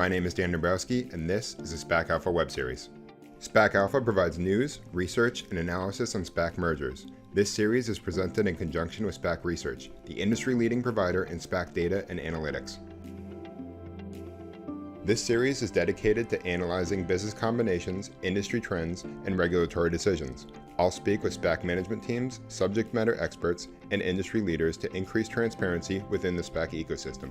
My name is Dan Dombroski, and this is a SPAC Alpha web series. SPAC Alpha provides news, research, and analysis on SPAC mergers. This series is presented in conjunction with SPAC Research, the industry-leading provider in SPAC data and analytics. This series is dedicated to analyzing business combinations, industry trends, and regulatory decisions. I'll speak with SPAC management teams, subject matter experts, and industry leaders to increase transparency within the SPAC ecosystem.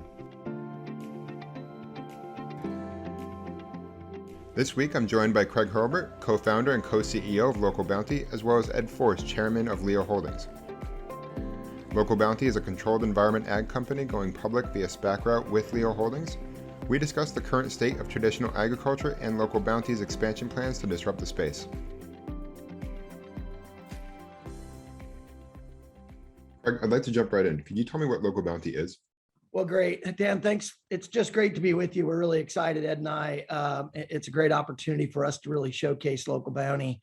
This week, I'm joined by Craig Hurlbert, co-founder and co-CEO of Local Bounti, as well as Ed Forst, chairman of LIII Holdings. Local Bounti is a controlled environment ag company going public via SPAC route with LIII Holdings. We discuss the current state of traditional agriculture and Local Bounti's expansion plans to disrupt the space. Craig, I'd like to jump right in. Could you tell me what Local Bounti is? Well, great. Dan, thanks. It's just great to be with you. We're really excited, Ed and I. It's a great opportunity for us to really showcase Local Bounti.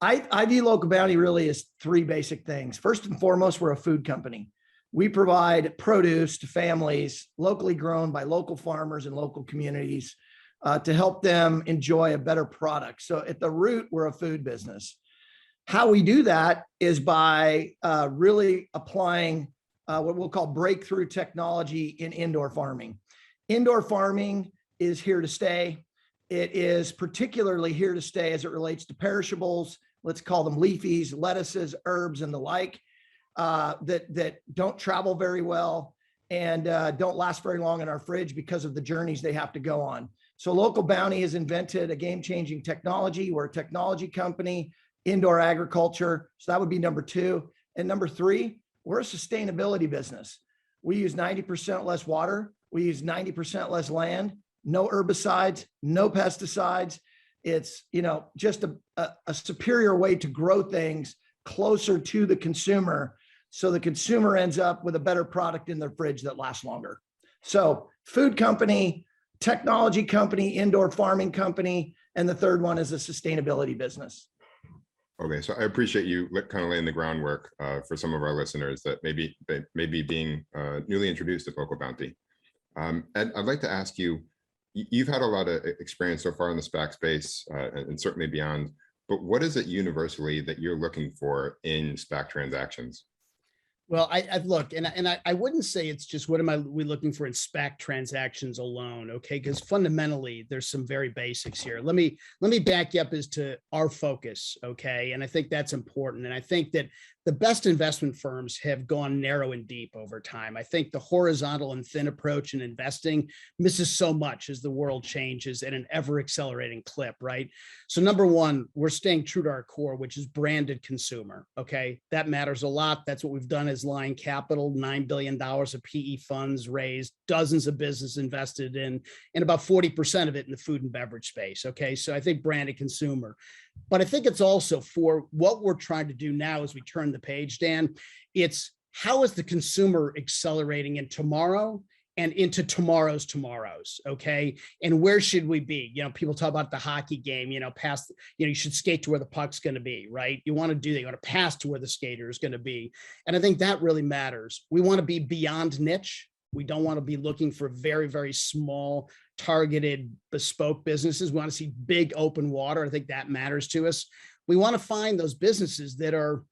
I view Local Bounti really as three basic things. First and foremost, we're a food company. We provide produce to families locally grown by local farmers and local communities to help them enjoy a better product. So at the root, we're a food business. How we do that is by really applying what we'll call breakthrough technology in indoor farming. Indoor farming is here to stay. It is particularly here to stay as it relates to perishables. Let's call them leafies, lettuces, herbs, and the like. That don't travel very well and don't last very long in our fridge because of the journeys they have to go on. So Local Bounti has invented a game-changing technology. We're a technology company, indoor agriculture. So that would be number two. And number three, we're a sustainability business. We use 90% less water. We use 90% less land, no herbicides, no pesticides. It's, just a superior way to grow things closer to the consumer. So the consumer ends up with a better product in their fridge that lasts longer. So food company, technology company, indoor farming company, and the third one is a sustainability business. Okay, so I appreciate you kind of laying the groundwork for some of our listeners that maybe being newly introduced to Local Bounti. Ed, I'd like to ask you, you've had a lot of experience so far in the SPAC space and certainly beyond, but what is it universally that you're looking for in SPAC transactions? Well, I look, and I wouldn't say it's just what we looking for in SPAC transactions alone, okay? Because fundamentally, there's some very basics here. Let me back you up as to our focus, okay? And I think that's important. And I think that the best investment firms have gone narrow and deep over time. I think the horizontal and thin approach in investing misses so much as the world changes at an ever accelerating clip, right? So number one, we're staying true to our core, which is branded consumer, okay? That matters a lot. That's what we've done as LIII Capital, $9 billion of PE funds raised, dozens of businesses invested in, and about 40% of it in the food and beverage space, okay? So I think branded consumer. But I think it's also for what we're trying to do now as we turn the page, Dan, it's how is the consumer accelerating in tomorrow and into tomorrow's, okay? And where should we be? People talk about the hockey game, past, you should skate to where the puck's going to be, right? You want to pass to where the skater is going to be. And I think that really matters. We want to be beyond niche. We don't want to be looking for very, very small, targeted, bespoke businesses. We want to see big open water. I think that matters to us. We want to find those businesses that are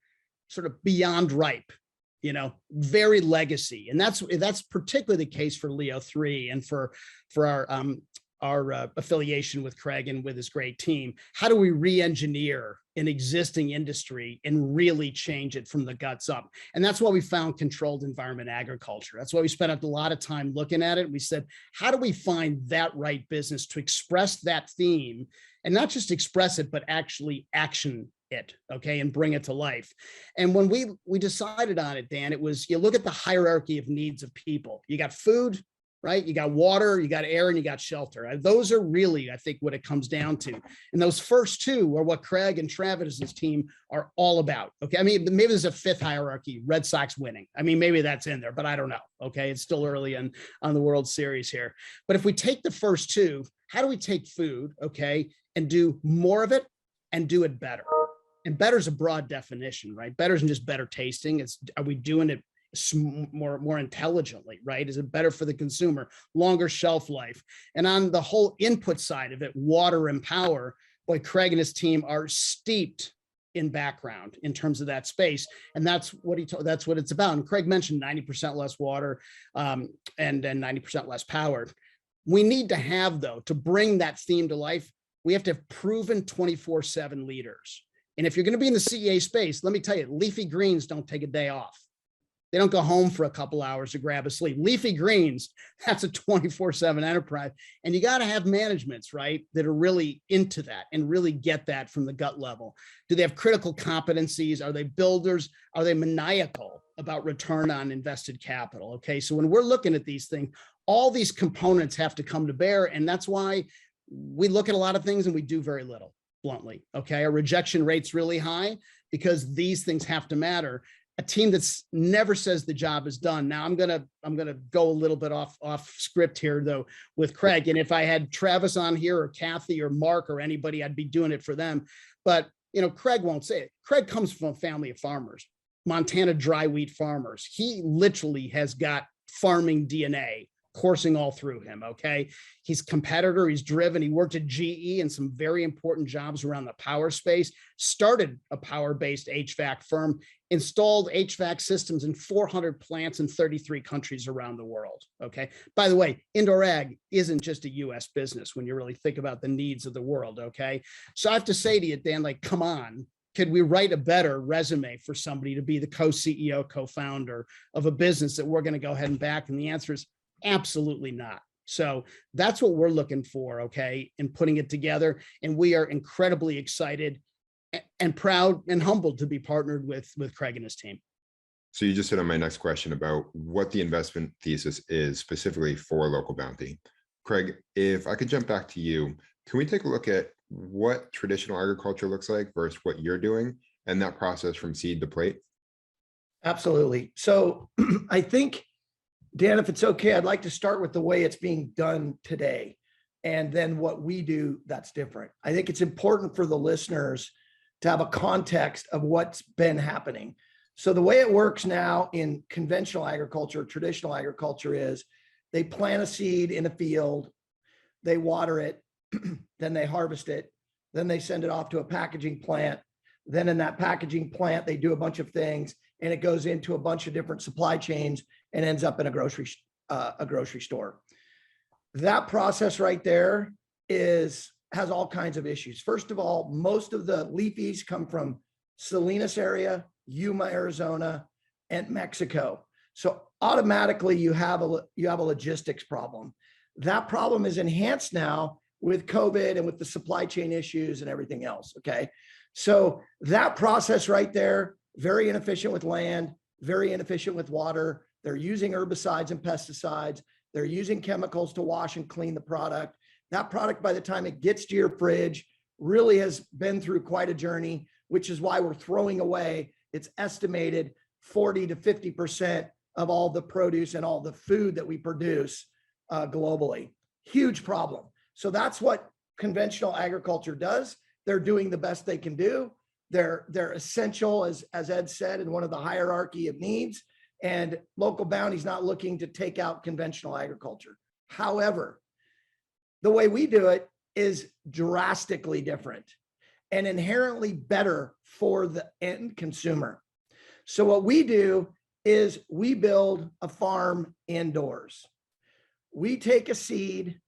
sort of beyond ripe, very legacy. And that's particularly the case for LIII and for our affiliation with Craig and with his great team. How do we re-engineer an existing industry and really change it from the guts up? And that's why we found controlled environment agriculture. That's why we spent a lot of time looking at it. We said, how do we find that right business to express that theme and not just express it, but actually action it, okay, and bring it to life? And when we decided on it, Dan, it was, you look at the hierarchy of needs of people. You got food, right? You got water, you got air, and you got shelter. Those are really, I think, what it comes down to. And those first two are what Craig and Travis's team are all about. Okay. I mean, maybe there's a fifth hierarchy, Red Sox winning. I mean, maybe that's in there, but I don't know. Okay. It's still early on the World Series here. But if we take the first two, how do we take food, okay, and do more of it and do it better? And better is a broad definition, right? Better isn't just better tasting. It's, are we doing it more intelligently, right? Is it better for the consumer, longer shelf life? And on the whole input side of it, water and power, boy, Craig and his team are steeped in background in terms of that space. And that's what that's what it's about. And Craig mentioned 90% less water and then 90% less power. We need to have, though, to bring that theme to life, we have to have proven 24/7 leaders. And if you're going to be in the CEA space, let me tell you, leafy greens don't take a day off. They don't go home for a couple hours to grab a sleep. Leafy greens, that's a 24/7 enterprise. And you got to have managements, right, that are really into that and really get that from the gut level. Do they have critical competencies? Are they builders? Are they maniacal about return on invested capital? Okay, so when we're looking at these things, all these components have to come to bear. And that's why we look at a lot of things and we do very little, bluntly. Okay, our rejection rate's really high because these things have to matter. A team that's never says the job is done. Now I'm gonna go a little bit off script here though with Craig. And if I had Travis on here or Kathy or Mark or anybody, I'd be doing it for them. But Craig won't say it. Craig comes from a family of farmers, Montana dry wheat farmers. He literally has got farming DNA coursing all through him. Okay. He's a competitor. He's driven. He worked at GE and some very important jobs around the power space, started a power-based HVAC firm, installed HVAC systems in 400 plants in 33 countries around the world. Okay. By the way, indoor ag isn't just a US business when you really think about the needs of the world. Okay. So I have to say to you, Dan, like, come on. Could we write a better resume for somebody to be the co-CEO, co-founder of a business that we're going to go ahead and back? And the answer is absolutely not. So that's what we're looking for, okay, in putting it together. And we are incredibly excited and proud and humbled to be partnered with Craig and his team. So you just hit on my next question about what the investment thesis is specifically for Local Bounti. Craig, if I could jump back to you, can we take a look at what traditional agriculture looks like versus what you're doing and that process from seed to plate? Absolutely. So I think, Dan, if it's okay, I'd like to start with the way it's being done today and then what we do that's different. I think it's important for the listeners to have a context of what's been happening. So the way it works now in conventional agriculture, traditional agriculture, is they plant a seed in a field, they water it, then they harvest it, then they send it off to a packaging plant. Then in that packaging plant, they do a bunch of things and it goes into a bunch of different supply chains and ends up in a grocery store. That process right there has all kinds of issues. First of all, most of the leafies come from Salinas area, Yuma, Arizona, and Mexico. So automatically you have a logistics problem. That problem is enhanced now with COVID and with the supply chain issues and everything else. Okay. So that process right there, very inefficient with land, very inefficient with water. They're using herbicides and pesticides. They're using chemicals to wash and clean the product. That product, by the time it gets to your fridge, really has been through quite a journey, which is why we're throwing away, it's estimated 40 to 50% of all the produce and all the food that we produce globally. Huge problem. So that's what conventional agriculture does. They're doing the best they can do. They're essential, as Ed said, in one of the hierarchy of needs. And Local Bounti's not looking to take out conventional agriculture. However, the way we do it is drastically different and inherently better for the end consumer. So what we do is we build a farm indoors. We take a seed,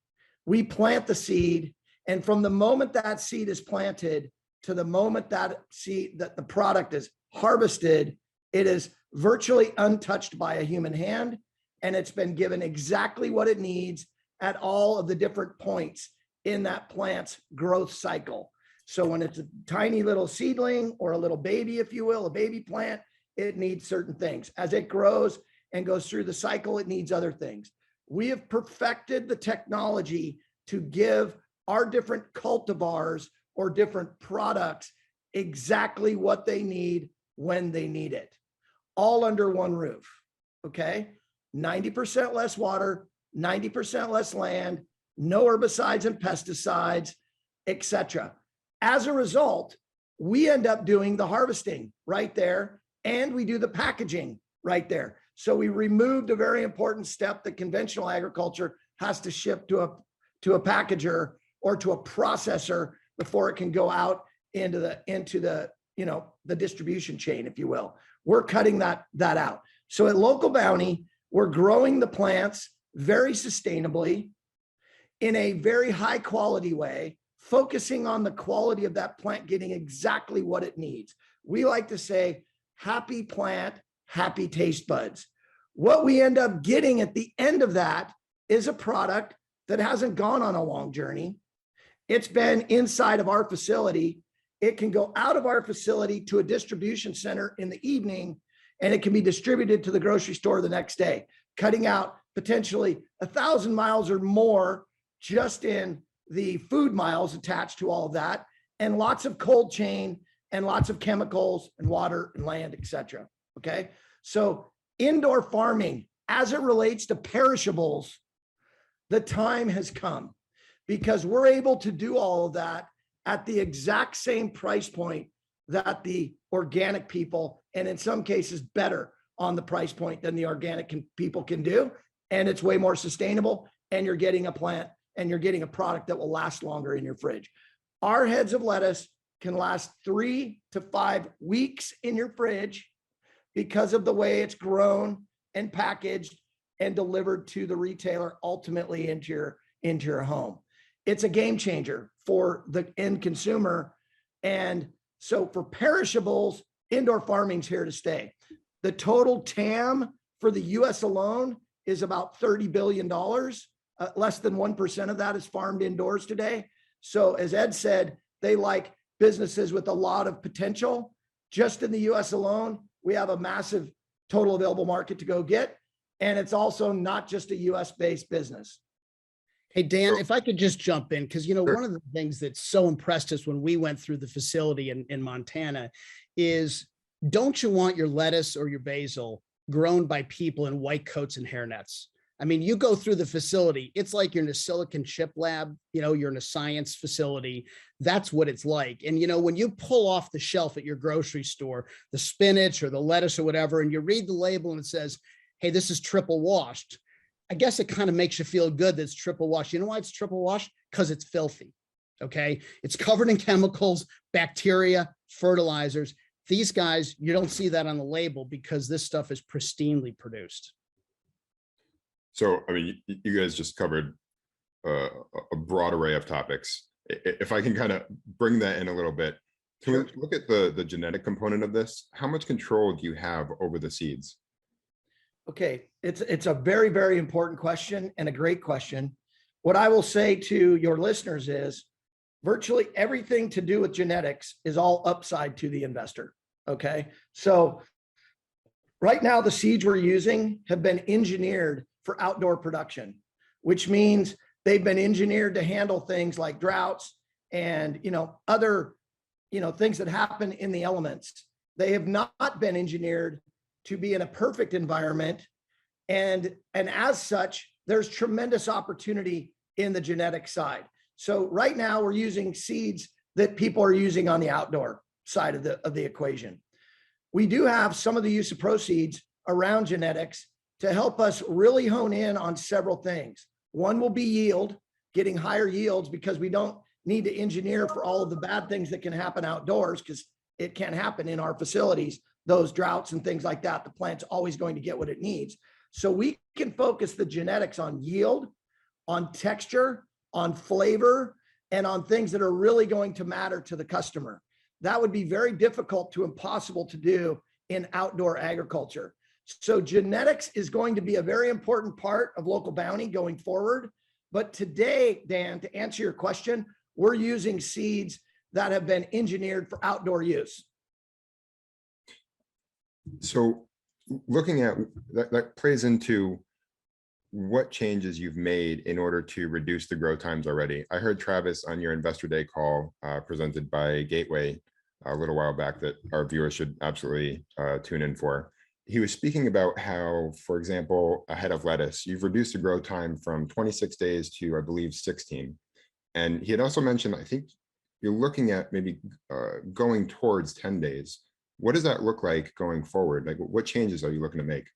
we plant the seed, and from the moment that seed is planted to the moment that the product is harvested, it is virtually untouched by a human hand, and it's been given exactly what it needs at all of the different points in that plant's growth cycle. So when it's a tiny little seedling or a little baby, if you will, a baby plant, it needs certain things. As it grows and goes through the cycle, it needs other things. We have perfected the technology to give our different cultivars or different products exactly what they need when they need it, all under one roof. Okay. 90% less water, 90% less land, no herbicides and pesticides, etc. As a result, we end up doing the harvesting right there, and we do the packaging right there. So we removed a very important step that conventional agriculture has to ship to a packager or to a processor before it can go out into the the distribution chain, if you will. We're cutting that out. So at Local Bounti, we're growing the plants very sustainably in a very high quality way, focusing on the quality of that plant getting exactly what it needs. We like to say, happy plant, happy taste buds. What we end up getting at the end of that is a product that hasn't gone on a long journey. It's been inside of our facility. It can go out of our facility to a distribution center in the evening, and it can be distributed to the grocery store the next day, cutting out potentially 1,000 miles or more just in the food miles attached to all of that, and lots of cold chain and lots of chemicals and water and land, et cetera. Okay. So indoor farming, as it relates to perishables, the time has come because we're able to do all of that at the exact same price point that the organic people, and in some cases better on the price point than the organic people can do. And it's way more sustainable, and you're getting a plant and you're getting a product that will last longer in your fridge. Our heads of lettuce can last 3 to 5 weeks in your fridge because of the way it's grown and packaged and delivered to the retailer, ultimately into your home. It's a game changer for the end consumer. And so for perishables, indoor farming's here to stay. The total TAM for the US alone is about $30 billion. Less than 1% of that is farmed indoors today. So as Ed said, they like businesses with a lot of potential. Just in the US alone, we have a massive total available market to go get. And it's also not just a US based business. Hey, Dan, if I could just jump in, because, Sure. one of the things that so impressed us when we went through the facility in Montana is, don't you want your lettuce or your basil grown by people in white coats and hairnets? I mean, you go through the facility, it's like you're in a silicon chip lab, you're in a science facility. That's what it's like. And, when you pull off the shelf at your grocery store, the spinach or the lettuce or whatever, and you read the label and it says, hey, this is triple washed. I guess it kind of makes you feel good that it's triple washed. You know why it's triple washed? Because it's filthy. Okay. It's covered in chemicals, bacteria, fertilizers. These guys, you don't see that on the label because this stuff is pristinely produced. So, I mean, you guys just covered a broad array of topics. If I can kind of bring that in a little bit, can we look at the genetic component of this? How much control do you have over the seeds? Okay, it's a very, very important question and a great question. What I will say to your listeners is virtually everything to do with genetics is all upside to the investor. Okay, so right now the seeds we're using have been engineered for outdoor production, which means they've been engineered to handle things like droughts and other things that happen in the elements. They have not been engineered to be in a perfect environment. And as such, there's tremendous opportunity in the genetic side. So right now we're using seeds that people are using on the outdoor side of the equation. We do have some of the use of proceeds around genetics to help us really hone in on several things. One will be yield, getting higher yields, because we don't need to engineer for all of the bad things that can happen outdoors, because it can't happen in our facilities. Those droughts and things like that, the plant's always going to get what it needs. So we can focus the genetics on yield, on texture, on flavor, and on things that are really going to matter to the customer. That would be very difficult to impossible to do in outdoor agriculture. So genetics is going to be a very important part of Local Bounti going forward. But today, Dan, to answer your question, we're using seeds that have been engineered for outdoor use. So looking at that plays into what changes you've made in order to reduce the grow times already. I heard Travis on your Investor Day call presented by Gateway a little while back that our viewers should absolutely tune in for. He was speaking about how, for example, a head of lettuce, you've reduced the grow time from 26 days to, I believe, 16. And he had also mentioned, I think you're looking at maybe going towards 10 days. What does that look like going forward? Like, what changes are you looking to make?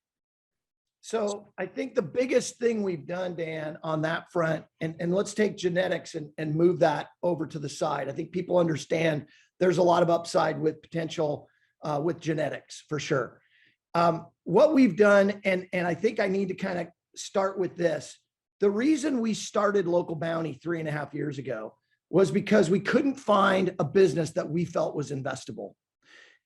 So I think the biggest thing we've done, Dan, on that front, and let's take genetics and move that over to the side. I think people understand there's a lot of upside with potential with genetics for sure. What we've done, and I think I need to kind of start with this. The reason we started Local Bounti 3.5 years ago was because we couldn't find a business that we felt was investable.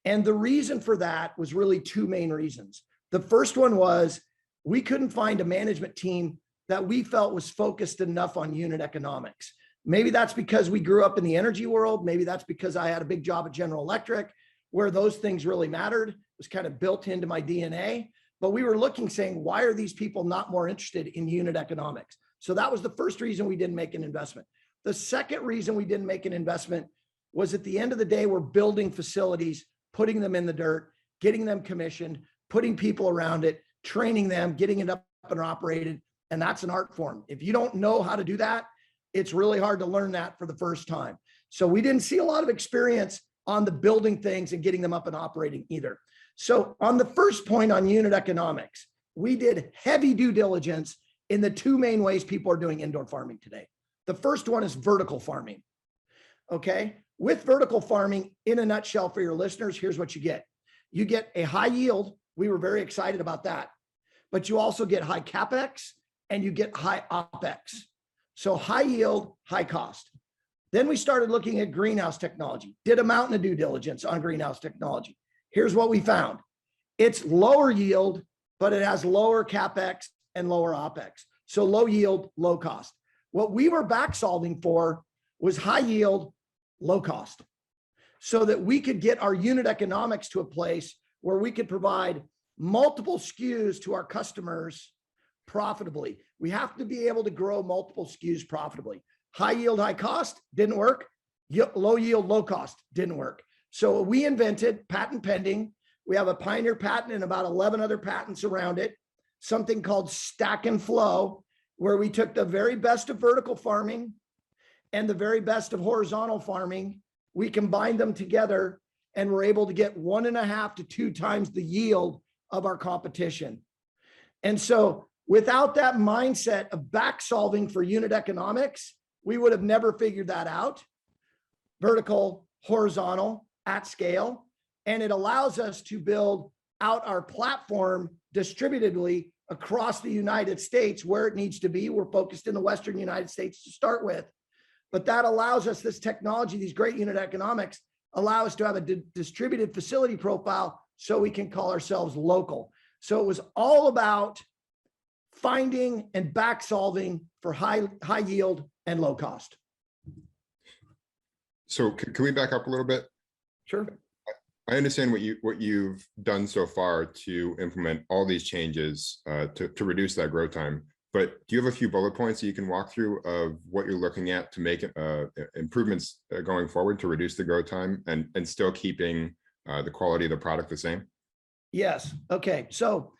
And the reason for that was really two main reasons. The first one was we couldn't find a management team that we felt was focused enough on unit economics. Maybe that's because we grew up in the energy world. Maybe that's because I had a big job at General Electric where those things really mattered. It was kind of built into my DNA. But we were looking, saying, why are these people not more interested in unit economics? So that was the first reason we didn't make an investment. The second reason we didn't make an investment was at the end of the day, we're building facilities, putting them in the dirt, getting them commissioned, putting people around it, training them, getting it up and operated. And that's an art form. If you don't know how to do that, it's really hard to learn that for the first time. So we didn't see a lot of experience on the building things and getting them up and operating either. So on the first point on unit economics, we did heavy due diligence in the two main ways people are doing indoor farming today. The first one is vertical farming. Okay. With vertical farming, in a nutshell for your listeners, here's what you get. You get a high yield. We were very excited about that. But you also get high CapEx and you get high OpEx. So high yield, high cost. Then we started looking at greenhouse technology, did a mountain of due diligence on greenhouse technology. Here's what we found. It's lower yield, but it has lower CapEx and lower OpEx. So low yield, low cost. What we were back solving for was high yield, low cost, so that we could get our unit economics to a place where we could provide multiple SKUs to our customers profitably. We have to be able to grow multiple SKUs profitably. High yield, high cost didn't work. Low yield, low cost didn't work. So we invented, patent pending. We have a pioneer patent and about 11 other patents around it, something called stack and flow, where we took the very best of vertical farming and the very best of horizontal farming. We combined them together and we're able to get 1.5 to 2 times the yield of our competition. And so without that mindset of back solving for unit economics, we would have never figured that out. Vertical, horizontal, at scale. And it allows us to build out our platform distributedly across the United States where it needs to be. We're focused in the Western United States to start with, but that allows us, this technology, these great unit economics, allow us to have a distributed facility profile so we can call ourselves local. So it was all about finding and back solving for high yield and low cost. So can we back up a little bit? Sure. I understand what you've done so far to implement all these changes to reduce that grow time. But do you have a few bullet points that you can walk through of what you're looking at to make improvements going forward to reduce the grow time and still keeping the quality of the product the same? Yes. Okay. So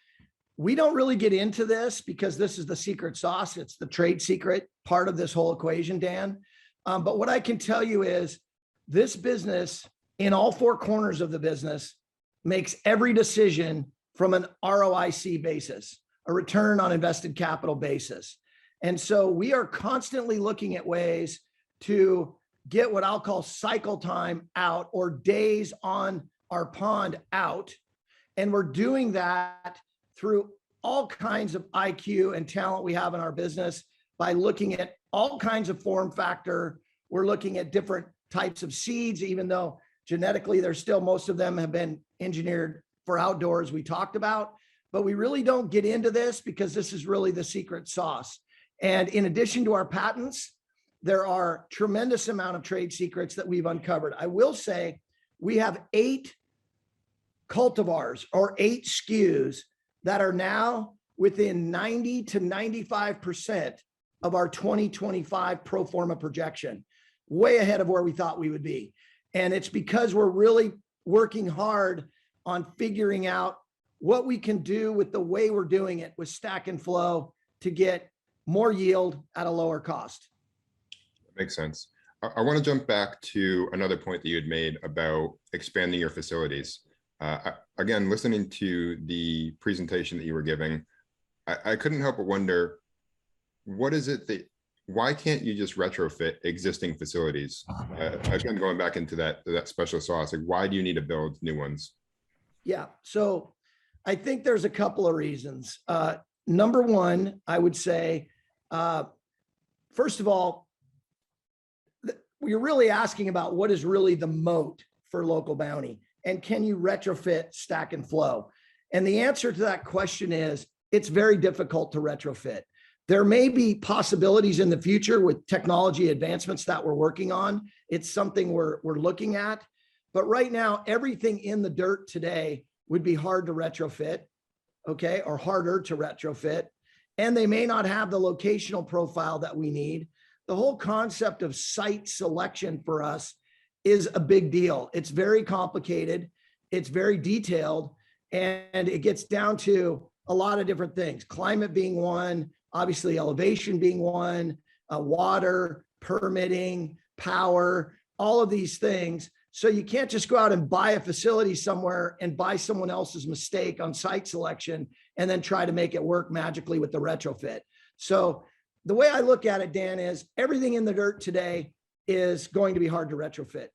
we don't really get into this because this is the secret sauce. It's the trade secret part of this whole equation, Dan. But what I can tell you is this business, in all 4 corners of the business, makes every decision from an ROIC basis, a return on invested capital basis. And so we are constantly looking at ways to get what I'll call cycle time out, or days on our pond out. And we're doing that through all kinds of IQ and talent we have in our business by looking at all kinds of form factor. We're looking at different types of seeds, even though genetically, there's still, most of them have been engineered for outdoors, we talked about, but we really don't get into this because this is really the secret sauce. And in addition to our patents, there are tremendous amount of trade secrets that we've uncovered. I will say we have 8 cultivars or 8 SKUs that are now within 90 to 95% of our 2025 pro forma projection, way ahead of where we thought we would be. And it's because we're really working hard on figuring out what we can do with the way we're doing it with stack and flow to get more yield at a lower cost. That makes sense. I want to jump back to another point that you had made about expanding your facilities. Again, listening to the presentation that you were giving, I couldn't help but wonder, what is it that, why can't you just retrofit existing facilities? Again, going back into that special sauce, like why do you need to build new ones? Yeah. So I think there's a couple of reasons. Number one, I would say, first of all, we're really asking about what is really the moat for Local Bounti, and can you retrofit, stack, and flow? And the answer to that question is it's very difficult to retrofit. There may be possibilities in the future with technology advancements that we're working on. It's something we're looking at. But right now, everything in the dirt today would be hard to retrofit, okay, or harder to retrofit. And they may not have the locational profile that we need. The whole concept of site selection for us is a big deal. It's very complicated. It's very detailed. And it gets down to a lot of different things. Climate being one, obviously elevation being one, water, permitting, power, all of these things. So you can't just go out and buy a facility somewhere and buy someone else's mistake on site selection and then try to make it work magically with the retrofit. So the way I look at it, Dan, is everything in the dirt today is going to be hard to retrofit.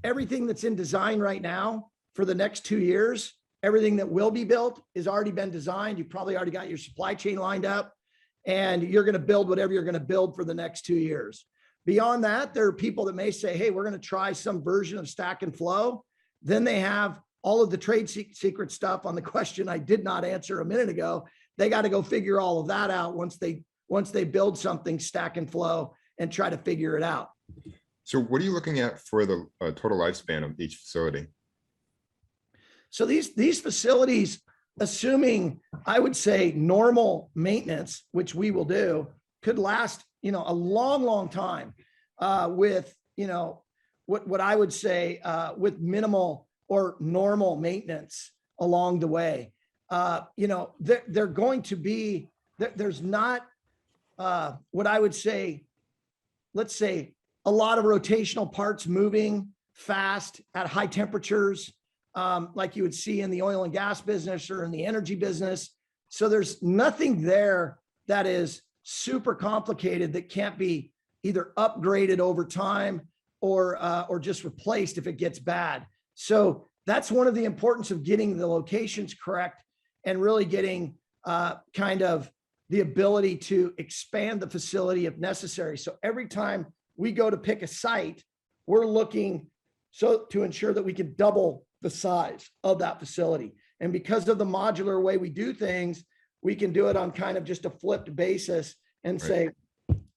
Everything that's in design right now for the next 2 years, everything that will be built has already been designed. You've probably already got your supply chain lined up, and you're going to build whatever you're going to build for the next 2 years. Beyond that, there are people that may say, hey, we're going to try some version of stack and flow. Then they have all of the trade secret stuff on the question I did not answer a minute ago. They got to go figure all of that out once they build something stack and flow and try to figure it out. So what are you looking at for the total lifespan of each facility? So these facilities, assuming I would say normal maintenance, which we will do, could last, a long, long time with, what I would say with minimal or normal maintenance along the way. They're going to be, there's not what I would say, let's say a lot of rotational parts moving fast at high temperatures, like you would see in the oil and gas business or in the energy business. So there's nothing there that is super complicated that can't be either upgraded over time or just replaced if it gets bad. So that's one of the importance of getting the locations correct and really getting kind of the ability to expand the facility if necessary. So every time we go to pick a site, we're looking to ensure that we can double the size of that facility. And because of the modular way we do things, we can do it on kind of just a flipped basis and say,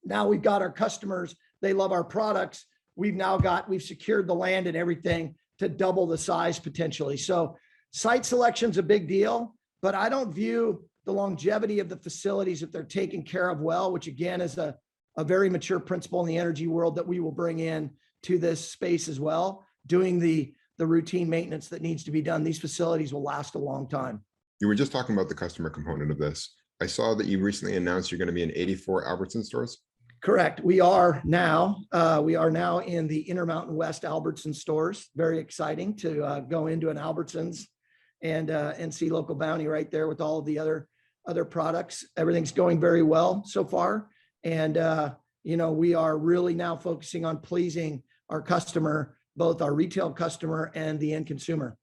now we've got our customers, they love our products. We've secured the land and everything to double the size potentially. So site selection's a big deal, but I don't view the longevity of the facilities if they're taken care of well, which again is a very mature principle in the energy world that we will bring in to this space as well, doing the routine maintenance that needs to be done. These facilities will last a long time. You were just talking about the customer component of this. I saw that you recently announced you're going to be in 84 Albertson stores. Correct. We are now in the Intermountain West Albertson stores. Very exciting to go into an Albertsons and see Local Bounti right there with all of the other products. Everything's going very well so far. And, we are really now focusing on pleasing our customer, both our retail customer and the end consumer.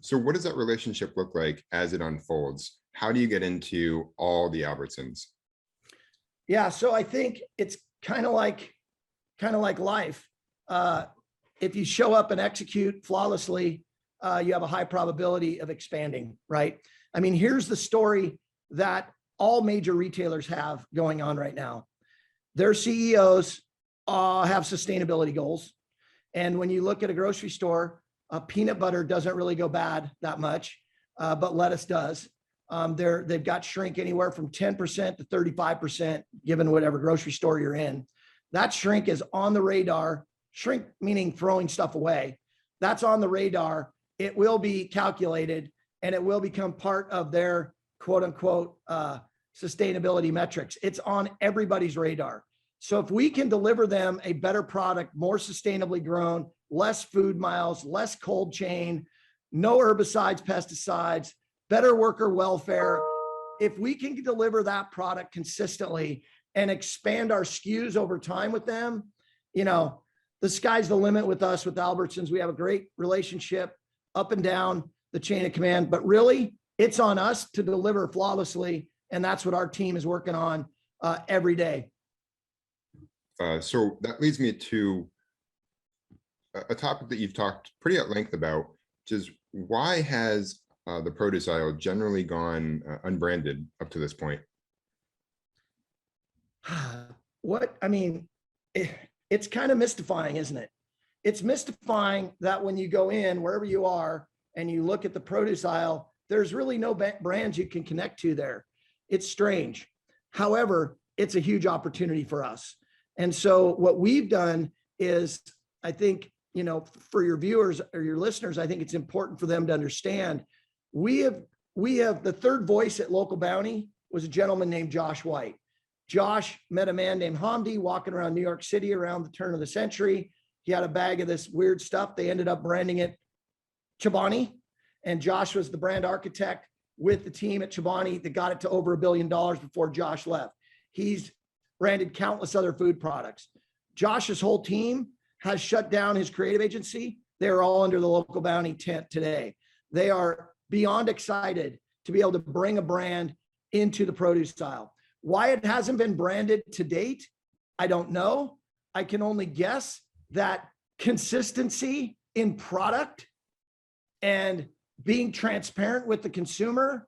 So what does that relationship look like as it unfolds? How do you get into all the Albertsons? Yeah, so I think it's kind of like life. If you show up and execute flawlessly, you have a high probability of expanding, right? I mean, here's the story that all major retailers have going on right now. Their CEOs have sustainability goals. And when you look at a grocery store, peanut butter doesn't really go bad that much, but lettuce does. They've got shrink anywhere from 10% to 35%, given whatever grocery store you're in. That shrink is on the radar. Shrink meaning throwing stuff away. That's on the radar. It will be calculated and it will become part of their quote unquote sustainability metrics. It's on everybody's radar. So if we can deliver them a better product, more sustainably grown, less food miles, less cold chain, no herbicides, pesticides, better worker welfare, if we can deliver that product consistently and expand our SKUs over time with them, the sky's the limit with us, with Albertsons. We have a great relationship up and down the chain of command, but really it's on us to deliver flawlessly. And that's what our team is working on every day. So that leads me to a topic that you've talked pretty at length about, which is why has the produce aisle generally gone unbranded up to this point? It's kind of mystifying, isn't it? It's mystifying that when you go in, wherever you are, and you look at the produce aisle, there's really no brands you can connect to there. It's strange. However, it's a huge opportunity for us. And so what we've done is, I think, for your viewers or your listeners, I think it's important for them to understand, we have the third voice at Local Bounti was a gentleman named Josh White. Josh met a man named Hamdi walking around New York City around the turn of the century. He had a bag of this weird stuff. They ended up branding it Chobani. And Josh was the brand architect with the team at Chobani that got it to over $1 billion before Josh left. He's branded countless other food products. Josh's whole team has shut down his creative agency. They're all under the Local Bounti tent today. They are beyond excited to be able to bring a brand into the produce aisle. Why it hasn't been branded to date, I don't know. I can only guess that consistency in product and being transparent with the consumer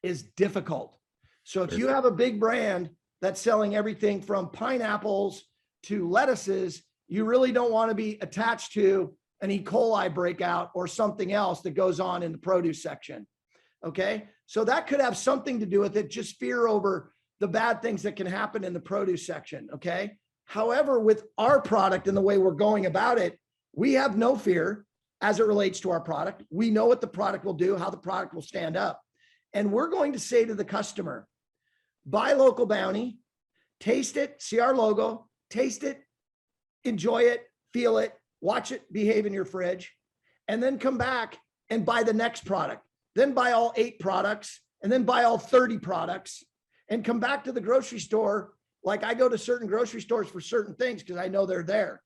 is difficult. So if you have a big brand that's selling everything from pineapples to lettuces, you really don't want to be attached to an E. coli breakout or something else that goes on in the produce section. Okay. So that could have something to do with it, just fear over the bad things that can happen in the produce section. Okay. However, with our product and the way we're going about it, we have no fear as it relates to our product. We know what the product will do, how the product will stand up. And we're going to say to the customer, buy Local Bounti, taste it, see our logo, taste it, enjoy it, feel it, watch it behave in your fridge, and then come back and buy the next product. Then buy all 8 products, and then buy all 30 products, and come back to the grocery store. Like I go to certain grocery stores for certain things because I know they're there.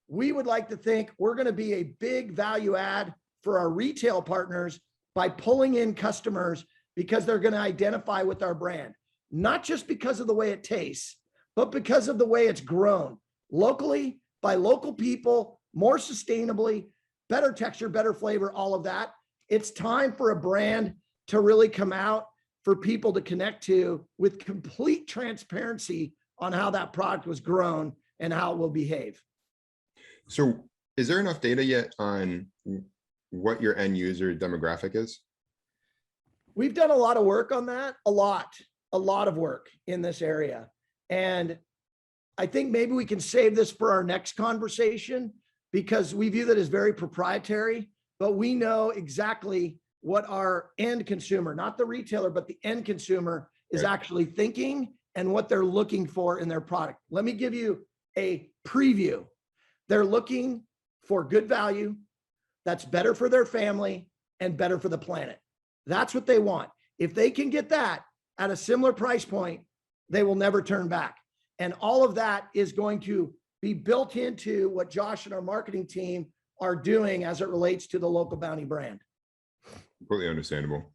We would like to think we're going to be a big value add for our retail partners by pulling in customers because they're going to identify with our brand, not just because of the way it tastes, but because of the way it's grown locally by local people, more sustainably, better texture, better flavor, all of that. It's time for a brand to really come out for people to connect to with complete transparency on how that product was grown and how it will behave. So is there enough data yet on what your end user demographic is? We've done a lot of work on that, a lot of work in this area. And I think maybe we can save this for our next conversation because we view that as very proprietary, but we know exactly what our end consumer, not the retailer, but the end consumer is actually thinking and what they're looking for in their product. Let me give you a preview. They're looking for good value that's better for their family and better for the planet. That's what they want. If they can get that at a similar price point, they will never turn back. And all of that is going to be built into what Josh and our marketing team are doing as it relates to the Local Bounti brand. Completely understandable.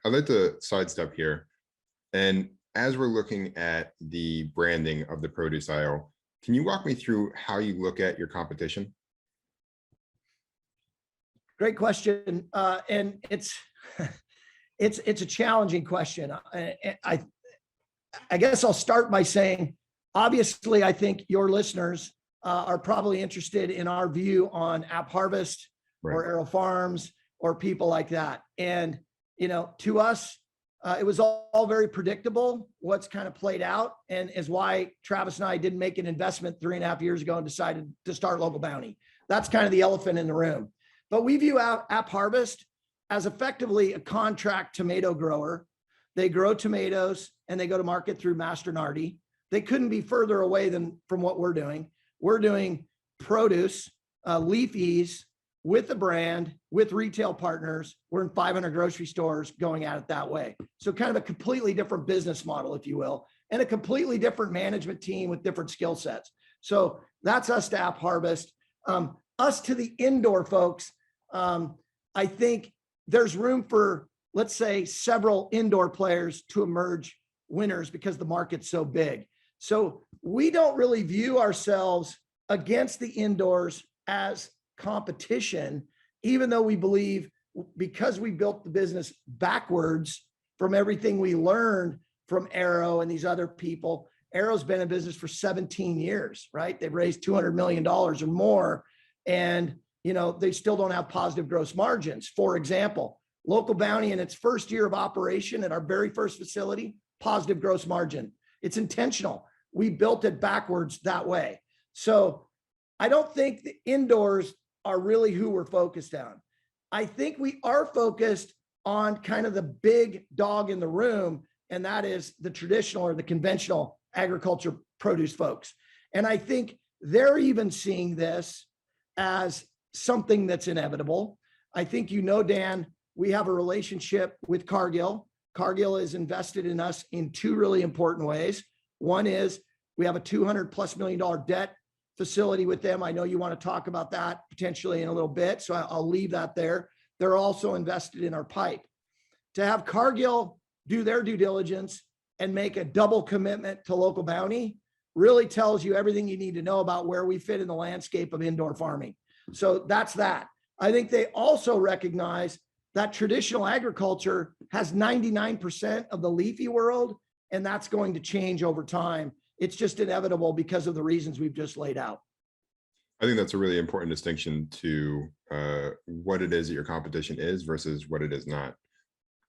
I'd like to sidestep here. And as we're looking at the branding of the produce aisle, can you walk me through how you look at your competition? Great question. And it's a challenging question. I guess I'll start by saying, obviously, I think your listeners are probably interested in our view on App Harvest or Arrow Farms or people like that. And, to us, it was all very predictable what's kind of played out, and is why Travis and I didn't make an investment 3.5 years ago and decided to start Local Bounti. That's kind of the elephant in the room. But we view App Harvest as effectively a contract tomato grower. They grow tomatoes and they go to market through Masternardi. They couldn't be further away from what we're doing. We're doing produce, leafies, with a brand, with retail partners. We're in 500 grocery stores going at it that way. So kind of a completely different business model, if you will, and a completely different management team with different skill sets. So that's us to App Harvest. Us to the indoor folks, I think there's room for, let's say, several indoor players to emerge winners because the market's so big. So we don't really view ourselves against the indoors as competition, even though we believe, because we built the business backwards from everything we learned from Arrow and these other people. Arrow's been in business for 17 years, right? They've raised $200 million or more, and they still don't have positive gross margins. For example, Local Bounti in its first year of operation at our very first facility, positive gross margin. It's intentional. We built it backwards that way. So I don't think the indoors are really who we're focused on. I think we are focused on kind of the big dog in the room, and that is the traditional or the conventional agriculture produce folks. And I think they're even seeing this as something that's inevitable. I think, Dan, we have a relationship with Cargill. Cargill is invested in us in two really important ways. One is we have a $200+ million debt facility with them. I know you want to talk about that potentially in a little bit, so I'll leave that there. They're also invested in our pipe. To have Cargill do their due diligence and make a double commitment to Local Bounti really tells you everything you need to know about where we fit in the landscape of indoor farming. So that's that. I think they also recognize that traditional agriculture has 99% of the leafy world, and that's going to change over time. It's just inevitable because of the reasons we've just laid out. I think that's a really important distinction to what it is that your competition is versus what it is not.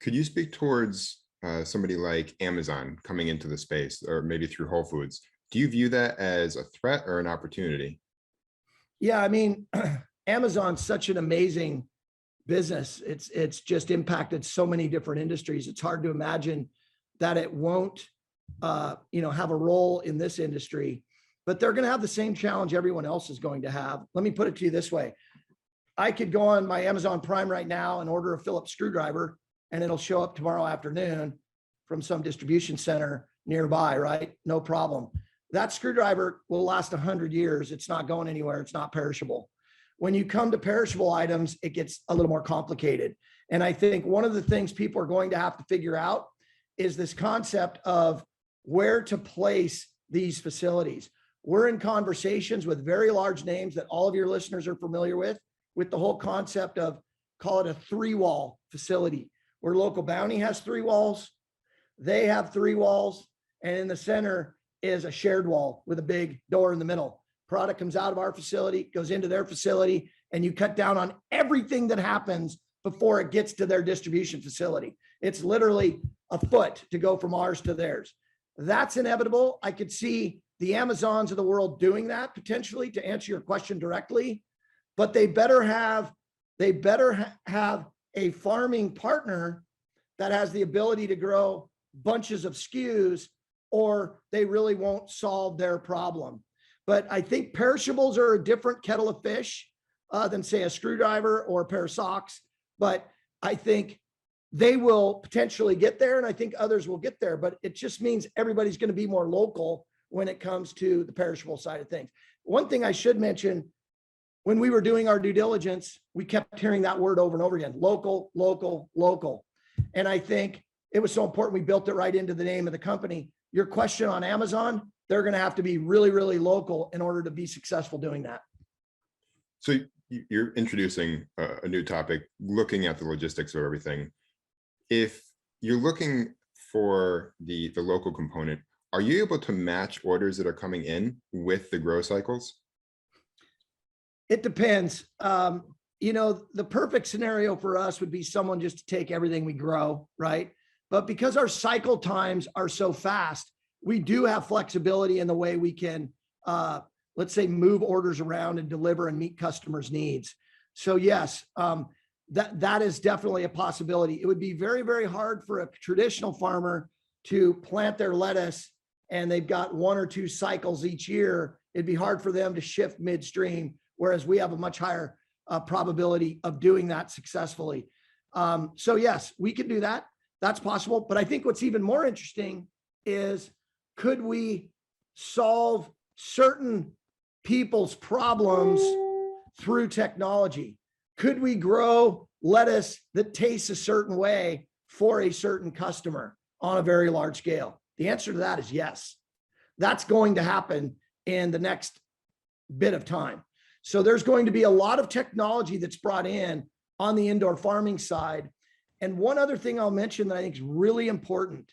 Could you speak towards somebody like Amazon coming into the space, or maybe through Whole Foods? Do you view that as a threat or an opportunity? Yeah, I mean, Amazon's such an amazing business. It's just impacted so many different industries. It's hard to imagine that it won't, have a role in this industry, but they're going to have the same challenge everyone else is going to have. Let me put it to you this way. I could go on my Amazon Prime right now and order a Phillips screwdriver, and it'll show up tomorrow afternoon from some distribution center nearby, right? No problem. That screwdriver will last 100 years. It's not going anywhere. It's not perishable. When you come to perishable items, it gets a little more complicated. And I think one of the things people are going to have to figure out is this concept of where to place these facilities. We're in conversations with very large names that all of your listeners are familiar with the whole concept of, call it a 3-wall facility, where Local Bounti has 3 walls, they have 3 walls, and in the center is a shared wall with a big door in the middle. Product comes out of our facility, goes into their facility, and you cut down on everything that happens before it gets to their distribution facility. It's literally a foot to go from ours to theirs. That's inevitable. I could see the Amazons of the world doing that potentially, to answer your question directly, but they better have a farming partner that has the ability to grow bunches of SKUs, or they really won't solve their problem. But I think perishables are a different kettle of fish than, say, a screwdriver or a pair of socks. But I think they will potentially get there, and I think others will get there. But it just means everybody's going to be more local when it comes to the perishable side of things. One thing I should mention, when we were doing our due diligence, we kept hearing that word over and over again: local, local, local. And I think it was so important we built it right into the name of the company. Your question on Amazon, they're going to have to be really, really local in order to be successful doing that. So you're introducing a new topic, looking at the logistics of everything. If you're looking for the local component, are you able to match orders that are coming in with the grow cycles? It depends. The perfect scenario for us would be someone just to take everything we grow, right? But because our cycle times are so fast, we do have flexibility in the way we can, let's say, move orders around and deliver and meet customers' needs. So yes, that is definitely a possibility. It would be very, very hard for a traditional farmer to plant their lettuce and they've got 1 or 2 cycles each year. It'd be hard for them to shift midstream, whereas we have a much higher probability of doing that successfully. So yes, we can do that. That's possible. But I think what's even more interesting is, could we solve certain people's problems through technology? Could we grow lettuce that tastes a certain way for a certain customer on a very large scale? The answer to that is yes. That's going to happen in the next bit of time. So there's going to be a lot of technology that's brought in on the indoor farming side. And one other thing I'll mention that I think is really important: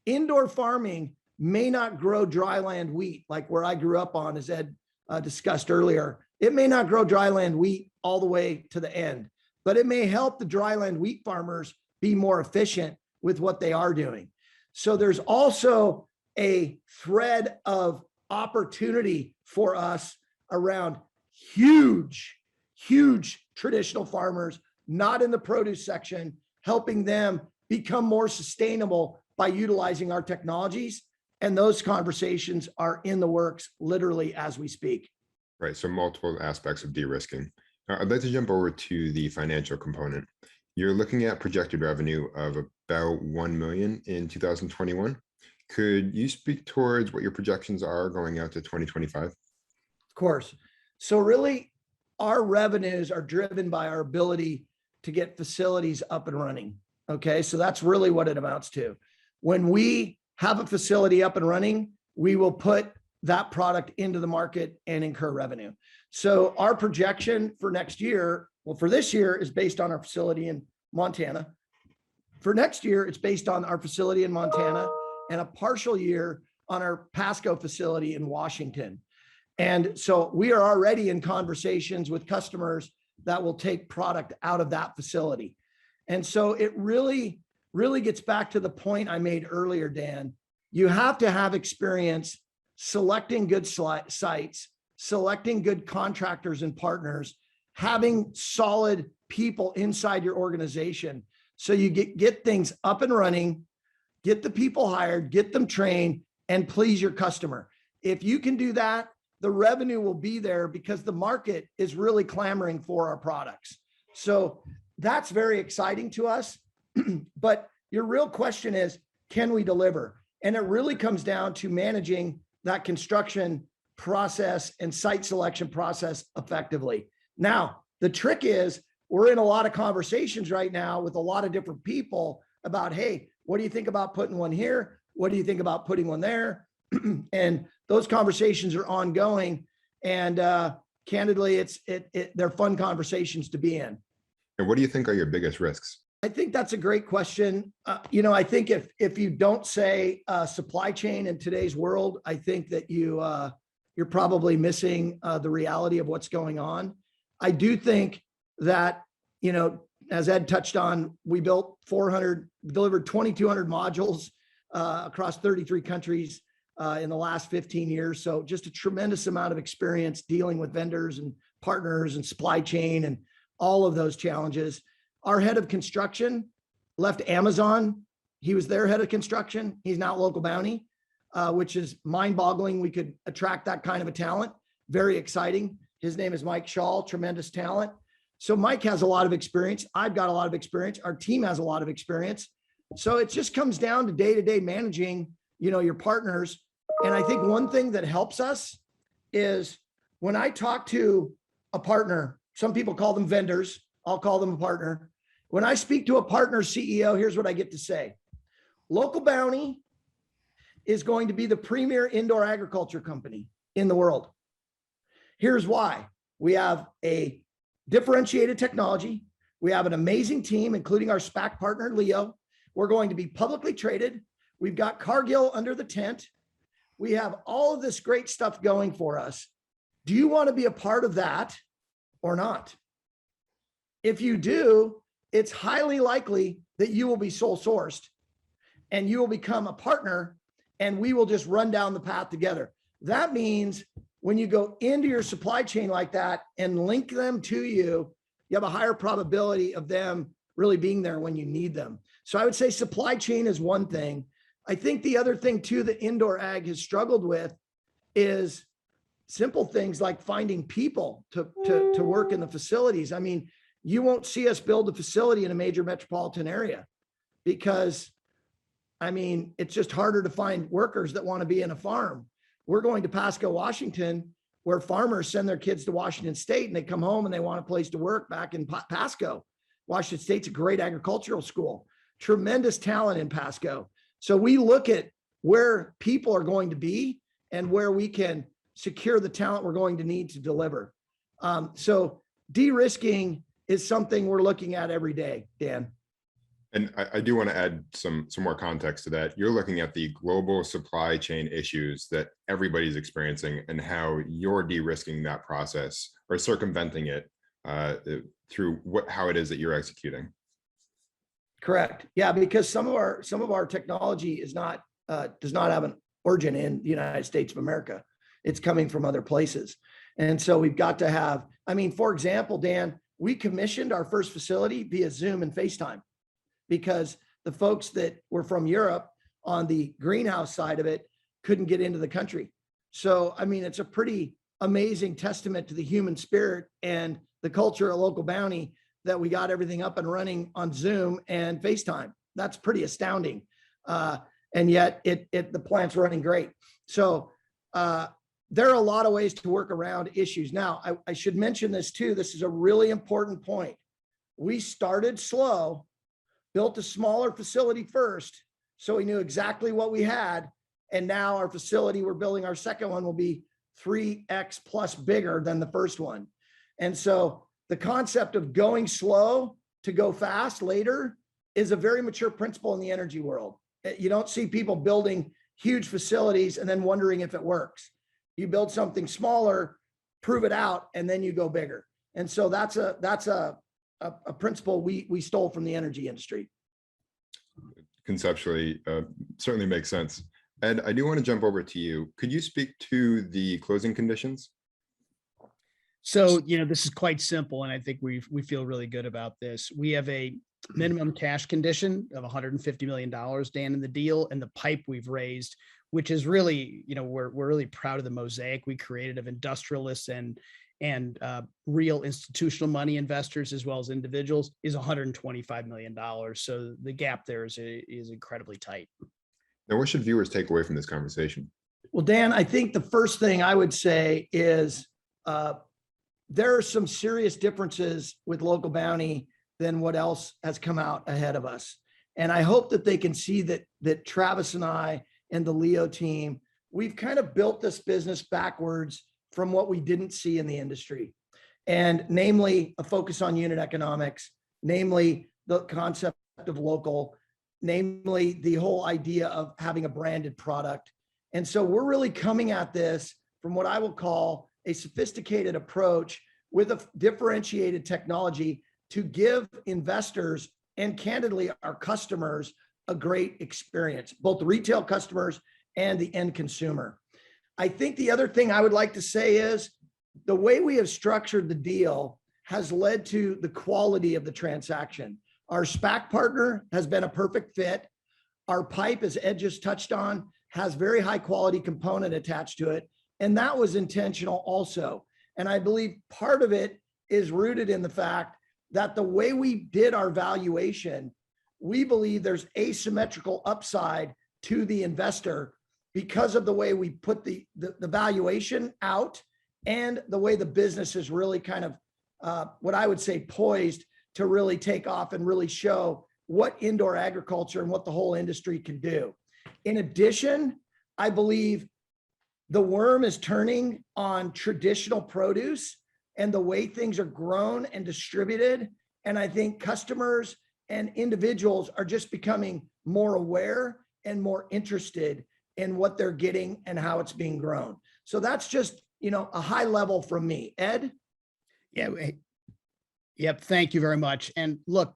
indoor farming may not grow dryland wheat like where I grew up on, as Ed discussed earlier. It may not grow dryland wheat all the way to the end, but it may help the dryland wheat farmers be more efficient with what they are doing. So there's also a thread of opportunity for us around huge traditional farmers, not in the produce section, helping them become more sustainable by utilizing our technologies. And those conversations are in the works literally as we speak. Right. So multiple aspects of de-risking. I'd like to jump over to the financial component. You're looking at projected revenue of about 1 million in 2021. Could you speak towards what your projections are going out to 2025? Of course. So really, our revenues are driven by our ability to get facilities up and running. Okay. So that's really what it amounts to. When we have a facility up and running, we will put that product into the market and incur revenue. So our projection for next year, well, for this year, is based on our facility in Montana. For next year, it's based on our facility in Montana and a partial year on our Pasco facility in Washington. And so we are already in conversations with customers that will take product out of that facility. And so it really gets back to the point I made earlier, Dan. You have to have experience selecting good sites, selecting good contractors and partners, having solid people inside your organization. So you get things up and running, get the people hired, get them trained, and please your customer. If you can do that, the revenue will be there because the market is really clamoring for our products. So that's very exciting to us. But your real question is, can we deliver? And it really comes down to managing that construction process and site selection process effectively. Now, the trick is, we're in a lot of conversations right now with a lot of different people about, hey, what do you think about putting one here? What do you think about putting one there? And those conversations are ongoing. And candidly, they're fun conversations to be in. And what do you think are your biggest risks? I think that's a great question. I think if you don't say supply chain in today's world, I think that you're probably missing the reality of what's going on. I do think that, as Ed touched on, we delivered 2,200 modules across 33 countries in the last 15 years. So just a tremendous amount of experience dealing with vendors and partners and supply chain and all of those challenges. Our head of construction left Amazon. He was their head of construction. He's now at Local Bounti, which is mind-boggling. We could attract that kind of a talent. Very exciting. His name is Mike Shaw, tremendous talent. So Mike has a lot of experience. I've got a lot of experience. Our team has a lot of experience. So it just comes down to day-to-day managing, your partners. And I think one thing that helps us is when I talk to a partner, some people call them vendors, I'll call them a partner. When I speak to a partner CEO, here's what I get to say. Local Bounti is going to be the premier indoor agriculture company in the world. Here's why. We have a differentiated technology. We have an amazing team, including our SPAC partner, LIII. We're going to be publicly traded. We've got Cargill under the tent. We have all of this great stuff going for us. Do you want to be a part of that or not? If you do, it's highly likely that you will be sole sourced and you will become a partner and we will just run down the path together. That means when you go into your supply chain like that and link them to you, you have a higher probability of them really being there when you need them. So I would say supply chain is one thing. I think the other thing too that indoor ag has struggled with is simple things like finding people to work in the facilities. I mean, you won't see us build a facility in a major metropolitan area because, I mean, it's just harder to find workers that want to be in a farm. We're going to Pasco, Washington, where farmers send their kids to Washington State and they come home and they want a place to work back in Pasco. Washington State's a great agricultural school, tremendous talent in Pasco. So we look at where people are going to be and where we can secure the talent we're going to need to deliver. So de-risking is something we're looking at every day, Dan. And I do want to add some more context to that. You're looking at the global supply chain issues that everybody's experiencing and how you're de-risking that process or circumventing it through how it is that you're executing. Correct. Yeah, because some of our technology is not does not have an origin in the United States of America. It's coming from other places. And so we've got to have, I mean, for example, Dan, we commissioned our first facility via Zoom and FaceTime because the folks that were from Europe on the greenhouse side of it couldn't get into the country. So, I mean, it's a pretty amazing testament to the human spirit and the culture of Local Bounti that we got everything up and running on Zoom and FaceTime. That's pretty astounding. And yet the plant's running great. So there are a lot of ways to work around issues. Now, I should mention this too. This is a really important point. We started slow, built a smaller facility first, so we knew exactly what we had. And now our facility, we're building our second one, will be 3x plus bigger than the first one. And so the concept of going slow to go fast later is a very mature principle in the energy world. You don't see people building huge facilities and then wondering if it works. You build something smaller, prove it out, and then you go bigger. And so that's a principle we stole from the energy industry. Conceptually, certainly makes sense. Ed, I do want to jump over to you. Could you speak to the closing conditions? So, this is quite simple, and I think we feel really good about this. We have a minimum cash condition of $150 million, Dan, in the deal, and the pipe we've raised, which is really, we're really proud of the mosaic we created of industrialists and real institutional money investors as well as individuals, is $125 million. So the gap there is incredibly tight. Now, what should viewers take away from this conversation? Well, Dan, I think the first thing I would say is there are some serious differences with Local Bounti than what else has come out ahead of us. And I hope that they can see that Travis and I and the LIII team, we've kind of built this business backwards from what we didn't see in the industry. And namely, a focus on unit economics, namely the concept of local, namely the whole idea of having a branded product. And so we're really coming at this from what I will call a sophisticated approach with a differentiated technology to give investors and candidly our customers a great experience, both the retail customers and the end consumer. I think the other thing I would like to say is the way we have structured the deal has led to the quality of the transaction. Our SPAC partner has been a perfect fit. Our pipe, as Ed just touched on, has very high quality component attached to it. And that was intentional also. And I believe part of it is rooted in the fact that the way we did our valuation, we believe there's asymmetrical upside to the investor because of the way we put the valuation out and the way the business is really kind of what I would say poised to really take off and really show what indoor agriculture and what the whole industry can do. In addition, I believe the worm is turning on traditional produce and the way things are grown and distributed. And I think customers and individuals are just becoming more aware and more interested in what they're getting and how it's being grown. So that's just, a high level from me. Ed? Yeah. Yep. Thank you very much. And look,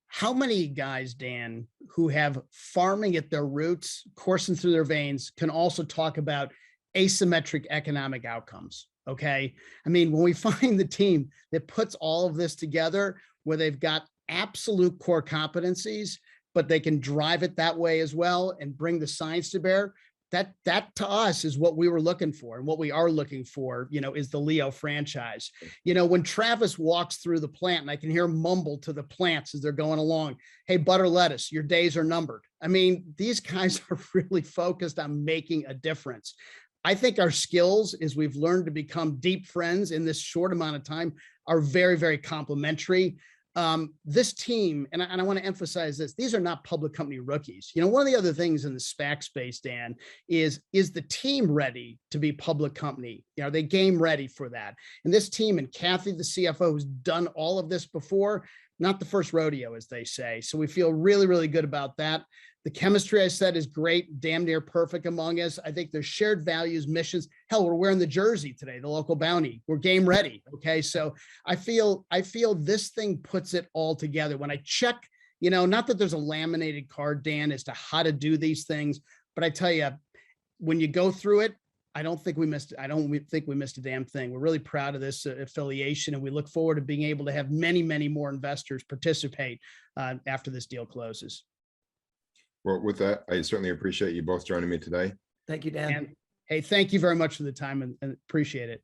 how many guys, Dan, who have farming at their roots, coursing through their veins, can also talk about asymmetric economic outcomes? Okay. I mean, when we find the team that puts all of this together, where they've got absolute core competencies, but they can drive it that way as well and bring the science to bear, that to us is what we were looking for, and what we are looking for, is the LIII franchise. When Travis walks through the plant, and I can hear him mumble to the plants as they're going along, "Hey, butter lettuce, your days are numbered." I mean, these guys are really focused on making a difference. I think our skills, as we've learned to become deep friends in this short amount of time, are very, very complementary. This team, and I want to emphasize this, these are not public company rookies. One of the other things in the SPAC space, Dan, is the team ready to be public company? Are they game ready for that? And this team, and Kathy, the CFO, who's done all of this before, not the first rodeo, as they say. So we feel really, really good about that. The chemistry, I said, is great, damn near perfect among us. I think there's shared values, missions. Hell, we're wearing the jersey today, the Local Bounti. We're game ready. Okay. So I feel this thing puts it all together. When I check, not that there's a laminated card, Dan, as to how to do these things, but I tell you, when you go through it, I don't think we missed a damn thing. We're really proud of this affiliation, and we look forward to being able to have many, many more investors participate after this deal closes. Well, with that, I certainly appreciate you both joining me today. Thank you, Dan. And hey, thank you very much for the time, and appreciate it.